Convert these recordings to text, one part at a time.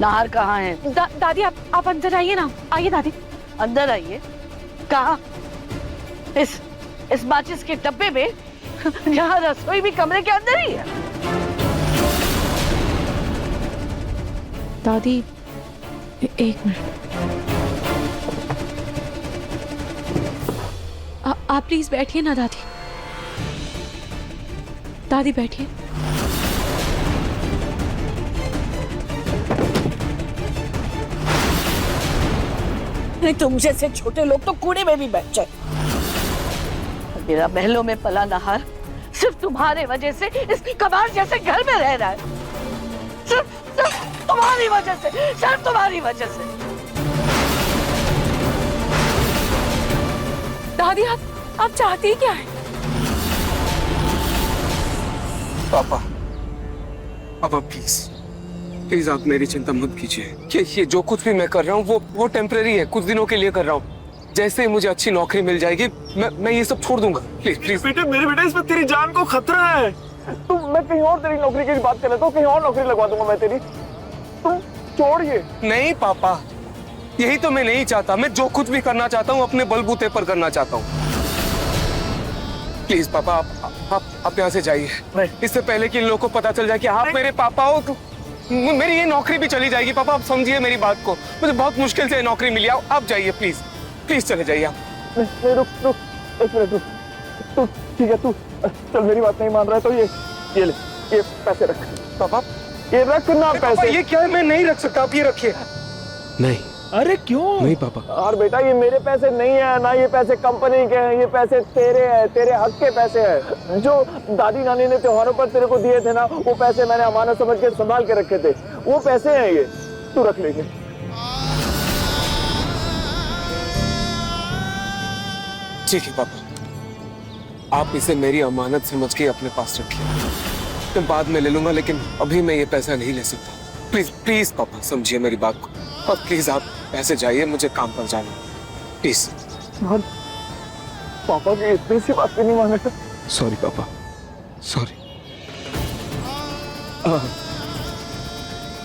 नाहर कहाँ है? दादी आप अंदर आइए ना, आइए दादी। अंदर आइए? कहाँ? इस माचिस के डब्बे में, जहाँ रसोई भी कमरे के अंदर ही है। दादी एक मिनट, आप प्लीज बैठिए ना दादी। दादी बैठिए। नहीं, तुम जैसे छोटे लोग तो कूड़े में भी बैठ जाए। मेरा महलों में पला नाहर सिर्फ तुम्हारे वजह से इस कबाड़ जैसे घर में रह रहा है। सिर्फ तुम्हारी वजह से, सिर्फ तुम्हारी वजह से। दादी आप चाहती क्या है? पापा, पापा प्लीज प्लीज आप मेरी चिंता मत कीजिए कि ये जो कुछ भी मैं कर रहा हूँ वो टेम्परेरी है, कुछ दिनों के लिए कर रहा हूँ। जैसे ही मुझे अच्छी नौकरी मिल जाएगी मैं ये सब छोड़ दूंगा। प्लीज प्लीज बेटे, मेरे बेटे, इसमें तेरी जान को खतरा है। मैं कहीं और तेरी नौकरी की बात कर लेता हूँ, कहीं और नौकरी लगवा दूंगा मैं तेरी। तुम छोड़ ये। नहीं पापा, यही तो मैं नहीं चाहता। मैं जो कुछ भी करना चाहता हूँ अपने बलबूते पर करना चाहता हूँ। प्लीज पापा आप यहाँ से जाइए, इससे पहले कि इन लोगों को पता चल जाए कि आप मेरे पापा हो तो मेरी ये नौकरी भी चली जाएगी। पापा आप समझिए मेरी बात को, मुझे बहुत मुश्किल से नौकरी मिली। आप जाइए प्लीज, प्लीज चले जाइए आप। नहीं, रुक एक मिनट रुक। तू ठीक है, तू चल, मेरी बात नहीं मान रहा है तो ये ले, ये पैसे रख। पापा ये रख ना पैसे। ये क्या है? मैं नहीं रख सकता, आप ये रखिए। नहीं। अरे क्यों? नहीं पापा। और बेटा, ये मेरे पैसे नहीं है ना, ये पैसे कंपनी के हैं, ये पैसे तेरे हैं, तेरे हक के पैसे हैं। जो दादी नानी ने त्योहारों पर तेरे को दिए थे ना, वो पैसे मैंने अमानत समझ के संभाल के रखे थे। वो पैसे हैं, ये तू रख लेंगे। ठीक है पापा, आप इसे मेरी अमानत समझ के अपने पास रखिए, मैं बाद में ले लूंगा, लेकिन अभी मैं ये पैसा नहीं ले सकता। प्लीज प्लीज पापा समझिए मेरी बात को, और प्लीज आप ऐसे जाइए, मुझे काम पर जाना प्लीज। पापा की इतनी सी बात भी नहीं मानेगा। सॉरी पापा, सॉरी।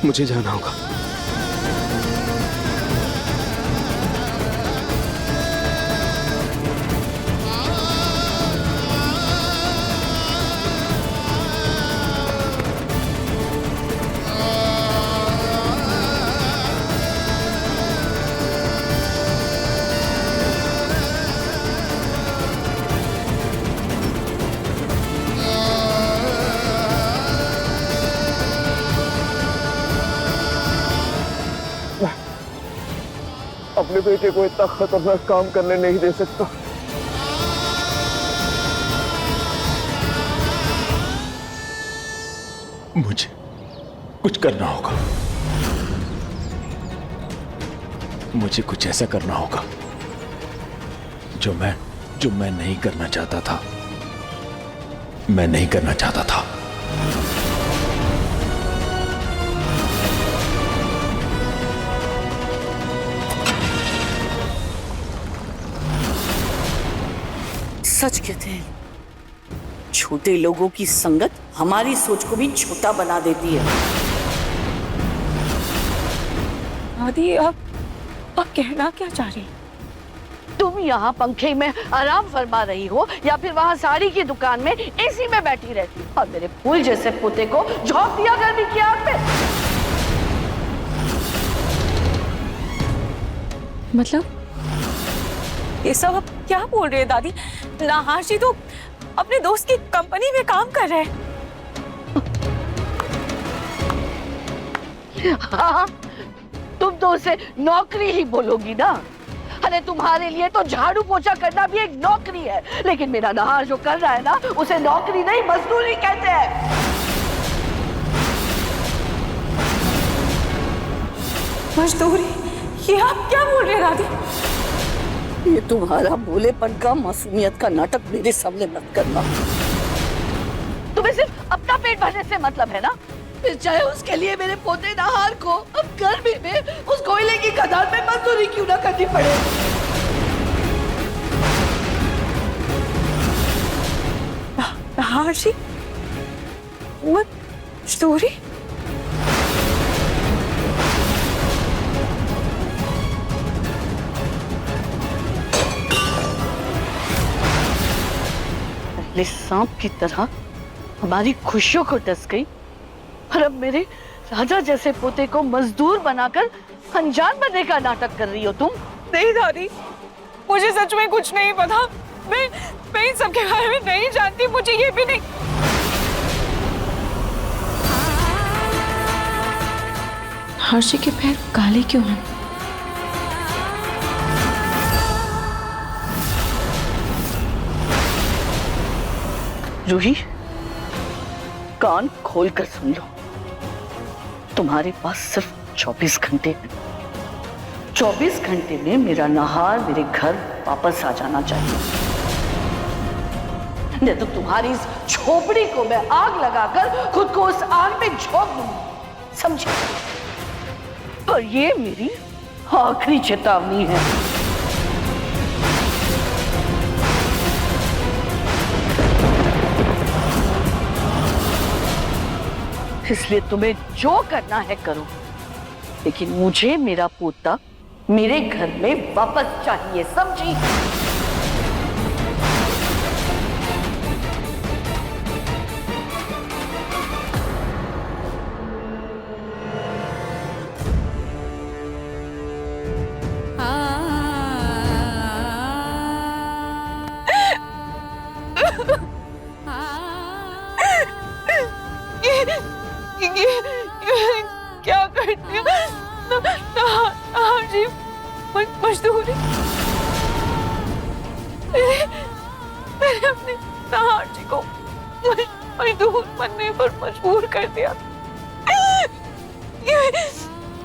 मुझे जाना होगा। अपने बेटे को इतना खतरनाक काम करने नहीं दे सकता। मुझे कुछ करना होगा, मुझे कुछ ऐसा करना होगा जो मैं नहीं करना चाहता था, मैं नहीं करना चाहता था। सच कहते हैं, छोटे लोगों की संगत हमारी सोच को भी छोटा बना देती है। दादी आप कहना क्या चाह रही? तुम यहाँ पंखे में आराम फरमा रही हो या फिर वहाँ साड़ी की दुकान में एसी में बैठी रहती हो, और मेरे फूल जैसे पोते को झोंक दिया गर्मी की आग में। मतलब ये सब आप क्या बोल रहे हैं दादी? नाहर जी तो अपने दोस्त की कंपनी में काम कर रहे हैं। हाँ, तुम तो उसे नौकरी ही बोलोगी ना। अरे तुम्हारे लिए तो झाड़ू पोछा करना भी एक नौकरी है, लेकिन मेरा नाहर जो कर रहा है ना, उसे नौकरी नहीं मजदूरी कहते हैं। मजदूरी? ये आप क्या बोल रहे हैं दादी? ये तुम्हारा भोलेपन का, मासूमियत का नाटक मेरे सामने मत करना। तुम्हें सिर्फ अपना पेट भरने से मतलब है ना? फिर चाहे उसके लिए मेरे पोते नाहर को अब गर्मी में उस कोयले की खदान में मजदूरी क्यों ना करनी पड़े। नाहर जी मजदूरी? काले सांप की तरह हमारी खुशियों को डस गई और अब मेरे राजा जैसे पोते को मजदूर बनाकर अनजान बनने का नाटक कर रही हो तुम। नहीं दादी, मुझे सच में कुछ नहीं पता। मैं इन सबके बारे में नहीं जानती, मुझे ये भी नहीं। हर्षी के पैर काले क्यों हैं? रूही, कान खोलकर सुन लो, तुम्हारे पास सिर्फ 24 घंटे हैं। 24 घंटे में मेरा नहार मेरे घर वापस आ जाना चाहिए, नहीं तो तुम्हारी इस झोपड़ी को मैं आग लगाकर खुद को उस आग में झोंक दूंगी, समझे? और ये मेरी आखिरी चेतावनी है। इसलिए तुम्हें जो करना है करो, लेकिन मुझे मेरा पोता मेरे घर में वापस चाहिए, समझी? ये क्या करती हूँ? जी मजदूरी, मैंने अपने नहार जी को मजदूर बनने पर मजबूर कर दिया।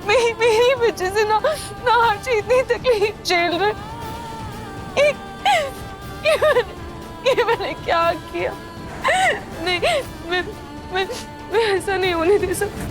मेरी वजह से नहार जी इतनी तकलीफ झेल रहे। ये मैंने क्या किया? नहीं, मैं ऐसा नहीं होने दे सकती।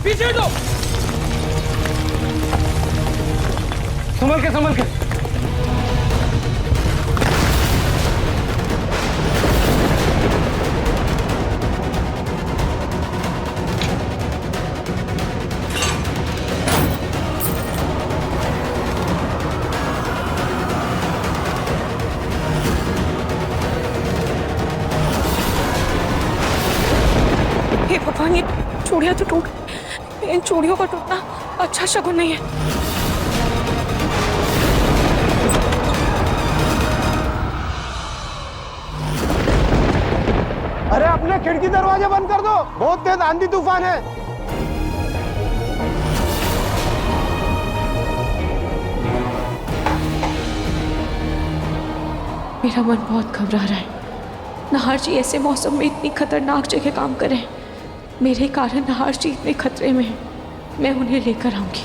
पीछे हटो। संभल के। हे भगवान, ये चूड़ियां तो टूट, इन चूड़ियों का टूटना अच्छा शगुन नहीं है। अरे अपने खिड़की दरवाजे बंद कर दो, बहुत तेज आंधी तूफान है। मेरा मन बहुत घबरा रहा है। नहार जी ऐसे मौसम में इतनी खतरनाक जगह काम कर रहे हैं। मेरे कारण नहार जी इतने खतरे में हैं। मैं उन्हें लेकर आऊंगी।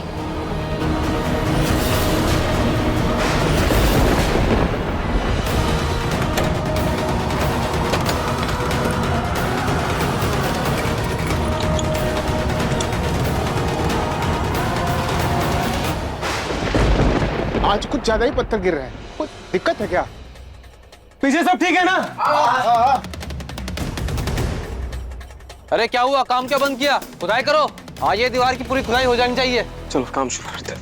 आज कुछ ज्यादा ही पत्थर गिर रहे हैं, कुछ दिक्कत है क्या? पीछे सब ठीक है ना? अरे क्या हुआ? काम क्या बंद किया? खुदाई करो। आज ये दीवार की पूरी खुदाई हो जानी चाहिए। चलो काम शुरू करते हैं।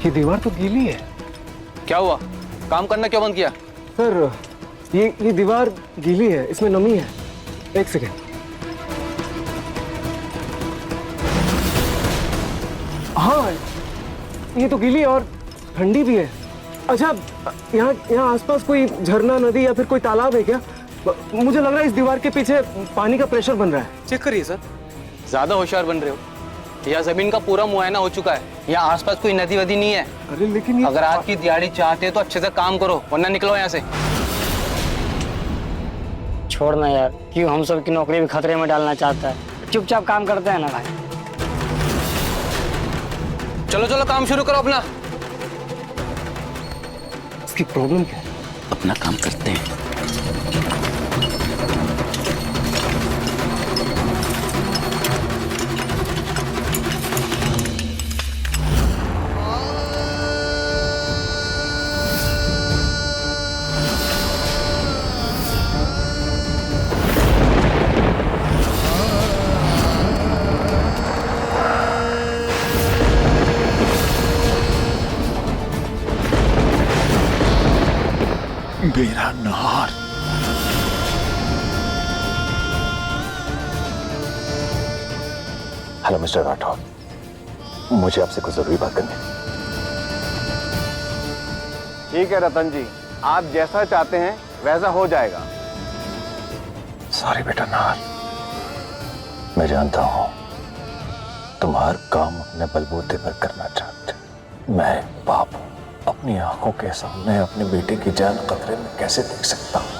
ये दीवार तो गीली है। क्या हुआ? काम करना क्यों बंद किया? सर ये दीवार गीली है, इसमें नमी है। एक सेकेंड। हाँ, ये तो गीली और ठंडी भी है। अच्छा, यहाँ आसपास कोई झरना, नदी या फिर कोई तालाब है क्या? मुझे लग रहा है इस दीवार के पीछे पानी का प्रेशर बन रहा है। चेक करिए सर। ज्यादा होशियार बन रहे हो। यह जमीन का पूरा मुआयना हो चुका है, यहाँ आसपास कोई नदी वदी नहीं है। अरे लेकिन अगर आज की दिहाड़ी चाहते हो तो अच्छे से काम करो, वरना निकलो यहाँ से। छोड़ना यार, क्यों हम सब की नौकरी भी खतरे में डालना चाहता है। चुपचाप काम करते हैं ना भाई। चलो चलो काम शुरू करो अपना। इसकी प्रॉब्लम क्या है? अपना काम करते हैं। मेरा नहार। हेलो मिस्टर राठौर, मुझे आपसे कुछ जरूरी बात करनी है। ठीक है रतन जी, आप जैसा चाहते हैं वैसा हो जाएगा। सॉरी बेटा नहार, मैं जानता हूं तुम हर काम अपने बलबूते पर करना चाहते। मैं बाप हूं, अपनी आंखों के सामने अपने बेटे की जान खतरे में कैसे देख सकता हूं?